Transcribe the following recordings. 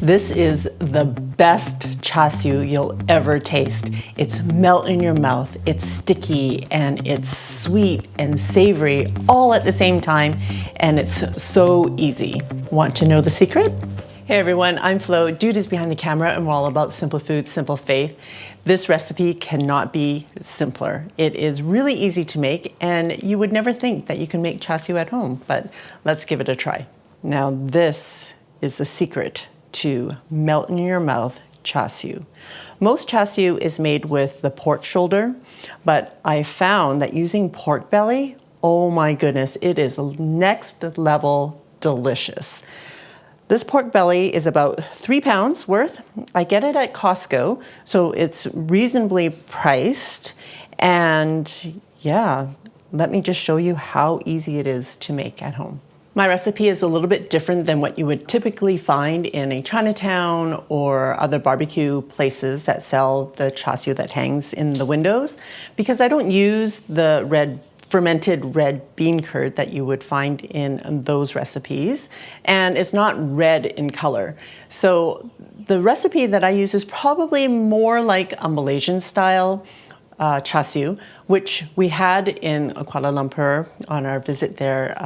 This is the best char siu you'll ever taste. It's melt in your mouth, it's sticky, and it's sweet and savory all at the same time, and it's so easy. Want to know the secret? Hey everyone, I'm Flo, Dude is behind the camera, and we're all about simple food, simple faith. This recipe cannot be simpler. It is really easy to make, and you would never think that you can make char siu at home, but let's give it a try. Now this is the secret to melt in your mouth char siu. Most char siu is made with the pork shoulder, but I found that using pork belly, oh my goodness, it is next level delicious. This pork belly is about 3 pounds worth. I get it at Costco, so it's reasonably priced. And yeah, let me just show you how easy it is to make at home. My recipe is a little bit different than what you would typically find in a Chinatown or other barbecue places that sell the char siu that hangs in the windows, because I don't use the fermented red bean curd that you would find in those recipes, and it's not red in color. So the recipe that I use is probably more like a Malaysian style char siu, which we had in Kuala Lumpur on our visit there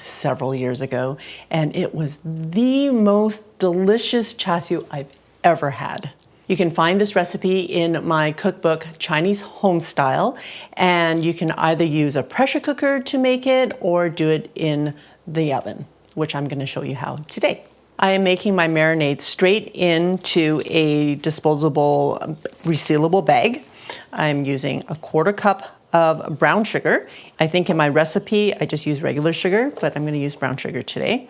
several years ago, and it was the most delicious char siu I've ever had. You can find this recipe in my cookbook, Chinese Home Style, and you can either use a pressure cooker to make it or do it in the oven, which I'm going to show you how today. I am making my marinade straight into a disposable resealable bag. I'm using a 1/4 cup of brown sugar. I think in my recipe I just use regular sugar, but I'm going to use brown sugar today.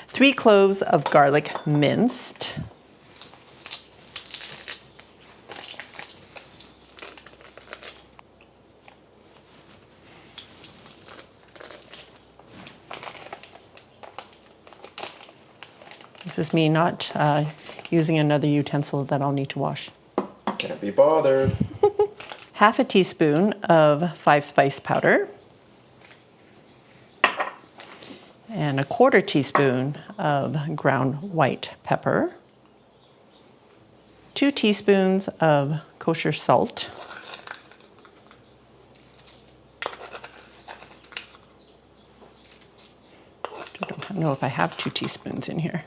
3 cloves of garlic minced. This is me not using another utensil that I'll need to wash. Can't be bothered. 1/2 teaspoon of 5-spice powder. And a 1/4 teaspoon of ground white pepper. 2 teaspoons of kosher salt. I don't know if I have 2 teaspoons in here.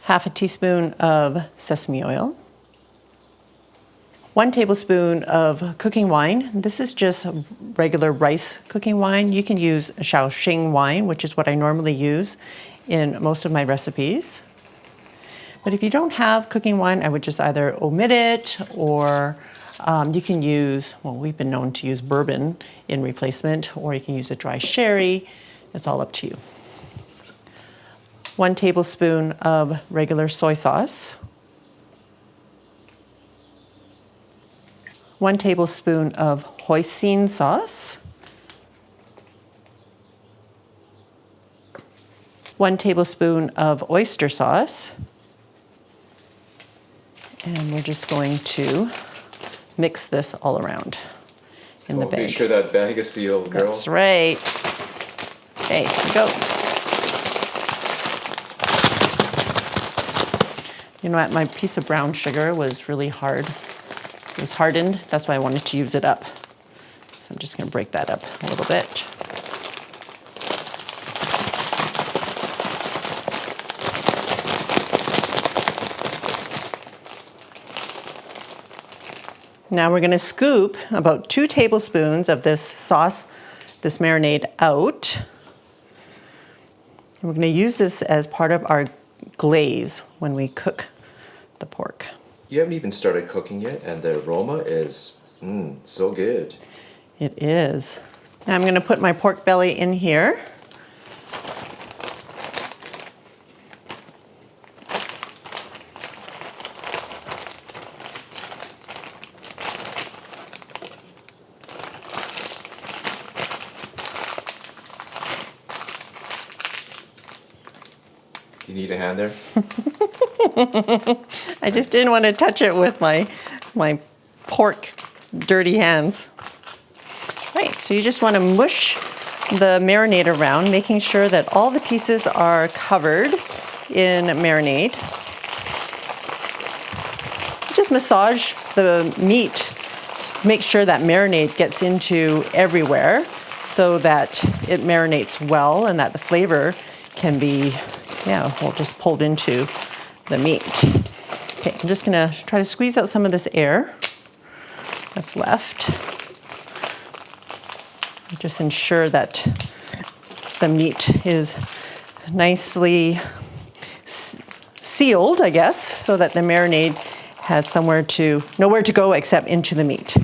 Half a teaspoon of sesame oil. 1 tablespoon of cooking wine. This is just regular rice cooking wine. You can use Shaoxing wine, which is what I normally use in most of my recipes. But if you don't have cooking wine, I would just either omit it, or you can use, well, we've been known to use bourbon in replacement, or you can use a dry sherry. It's all up to you. 1 tablespoon of regular soy sauce. 1 tablespoon of hoisin sauce. 1 tablespoon of oyster sauce. And we're just going to mix this all around in the bag. Be sure that bag is sealed, girl. That's right. Okay, here we go. You know what, my piece of brown sugar was really hard. It was hardened, that's why I wanted to use it up. So I'm just gonna break that up a little bit. Now we're gonna scoop about 2 tablespoons of this sauce, this marinade out. And we're gonna use this as part of our glaze when we cook the pork. You haven't even started cooking yet, and the aroma is so good. It is. Now I'm going to put my pork belly in here. You need a hand there? I just didn't want to touch it with my pork dirty hands. Right, so you just want to mush the marinade around, making sure that all the pieces are covered in marinade. Just massage the meat, make sure that marinade gets into everywhere so that it marinates well and that the flavor can be, just pulled into the meat. Okay, I'm just gonna try to squeeze out some of this air that's left. Just ensure that the meat is nicely sealed, I guess, so that the marinade has nowhere to go except into the meat.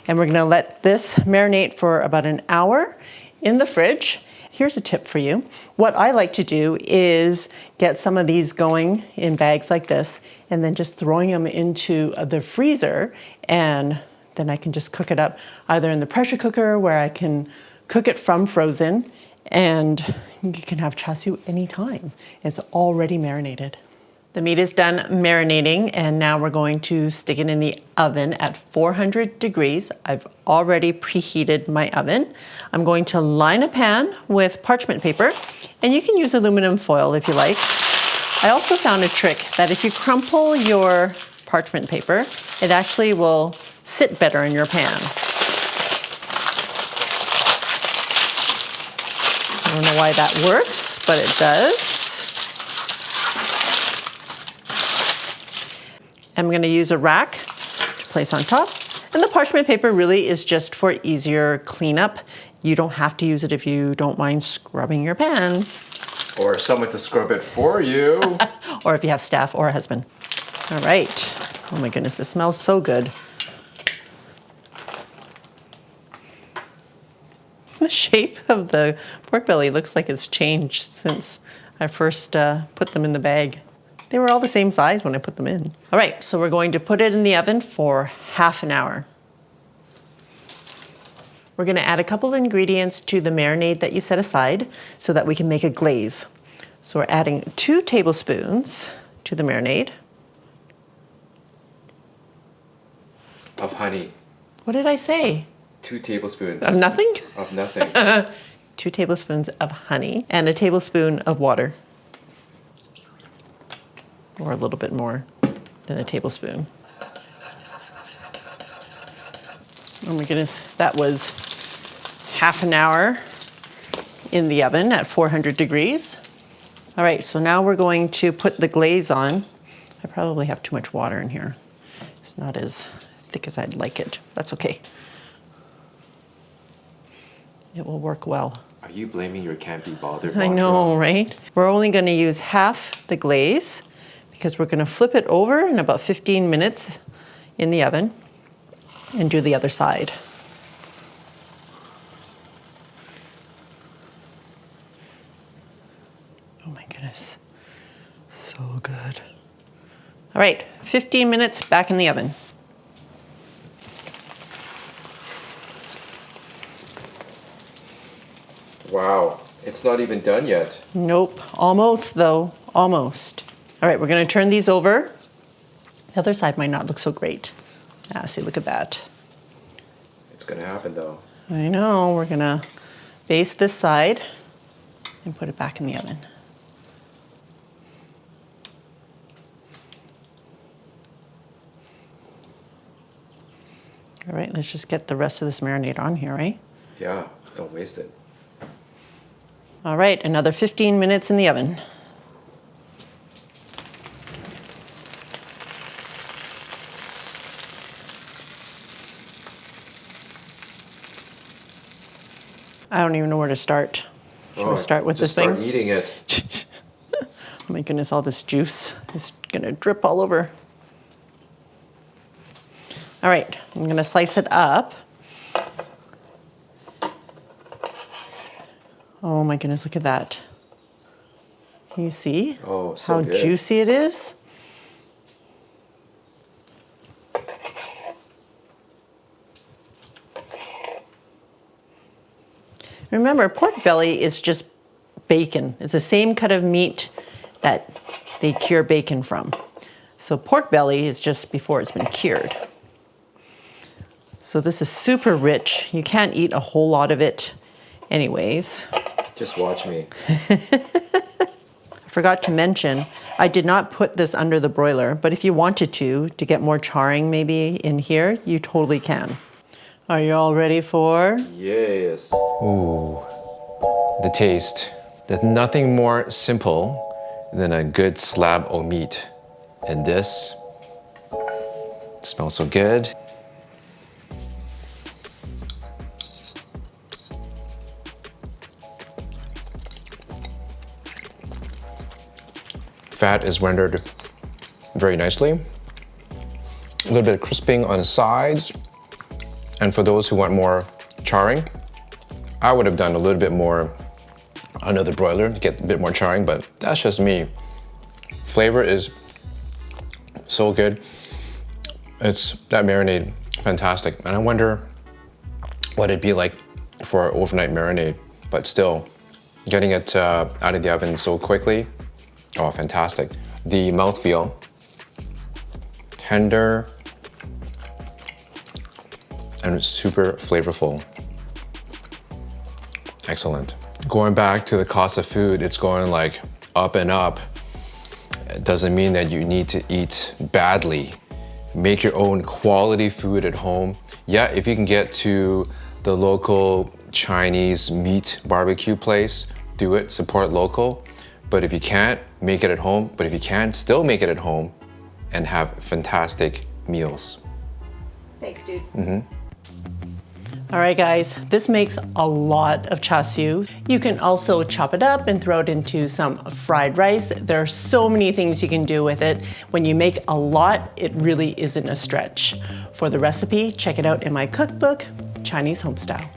And we're gonna let this marinate for about an hour in the fridge. Here's a tip for you. What I like to do is get some of these going in bags like this and then just throwing them into the freezer, and then I can just cook it up either in the pressure cooker where I can cook it from frozen, and you can have char siu anytime. It's already marinated. The meat is done marinating, and now we're going to stick it in the oven at 400 degrees. I've already preheated my oven. I'm going to line a pan with parchment paper, and you can use aluminum foil if you like. I also found a trick that if you crumple your parchment paper, it actually will sit better in your pan. I don't know why that works, but it does. I'm going to use a rack to place on top. And the parchment paper really is just for easier cleanup. You don't have to use it if you don't mind scrubbing your pan. Or someone to scrub it for you. Or if you have staff or a husband. All right. Oh my goodness, it smells so good. The shape of the pork belly looks like it's changed since I first put them in the bag. They were all the same size when I put them in. All right, so we're going to put it in the oven for half an hour. We're gonna add a couple ingredients to the marinade that you set aside so that we can make a glaze. So we're adding 2 tablespoons to the marinade. Of honey. What did I say? 2 tablespoons. Of nothing? Of nothing. 2 tablespoons of honey and a tablespoon of water. Or a little bit more than a tablespoon. Oh my goodness, that was half an hour in the oven at 400 degrees. All right, so now we're going to put the glaze on. I probably have too much water in here. It's not as thick as I'd like it. That's okay. It will work well. Are you blaming your can't be bothered I mantra? know, right? We're only going to use half the glaze because we're going to flip it over in about 15 minutes in the oven and do the other side. Oh my goodness, so good. All right, 15 minutes back in the oven. Wow, it's not even done yet. Nope, almost though, almost. All right, we're gonna turn these over. The other side might not look so great. Ah, see, look at that. It's gonna happen though. I know, we're gonna baste this side and put it back in the oven. All right, let's just get the rest of this marinade on here, right? Yeah, don't waste it. All right, another 15 minutes in the oven. I don't even know where to start. Should we start with this thing? Start eating it. Oh my goodness, all this juice is gonna drip all over. All right, I'm gonna slice it up. Oh my goodness, look at that. Can you see Oh, so how good. juicy it is? Remember, pork belly is just bacon. It's the same cut of meat that they cure bacon from. So pork belly is just before it's been cured. So this is super rich. You can't eat a whole lot of it, Anyways, Just watch me. I forgot to mention, I did not put this under the broiler, but if you wanted to get more charring maybe in here, you totally can. Are you all ready for? Yes. Ooh, the taste. There's nothing more simple than a good slab of meat. And this smells so good. Fat is rendered very nicely. A little bit of crisping on the sides. And for those who want more charring, I would have done a little bit more under the broiler to get a bit more charring, but that's just me. Flavor is so good. It's that marinade, fantastic. And I wonder what it'd be like for an overnight marinade, but still getting it out of the oven so quickly. Oh, fantastic. The mouthfeel, tender, and super flavorful. Excellent. Going back to the cost of food, it's going like up and up. It doesn't mean that you need to eat badly. Make your own quality food at home. Yeah, if you can get to the local Chinese meat barbecue place, do it, support local. But if you can't, make it at home. But if you can, still make it at home and have fantastic meals. Thanks, dude. All right, guys, this makes a lot of char siu. You can also chop it up and throw it into some fried rice. There are so many things you can do with it. When you make a lot, it really isn't a stretch. For the recipe, check it out in my cookbook, Chinese Homestyle.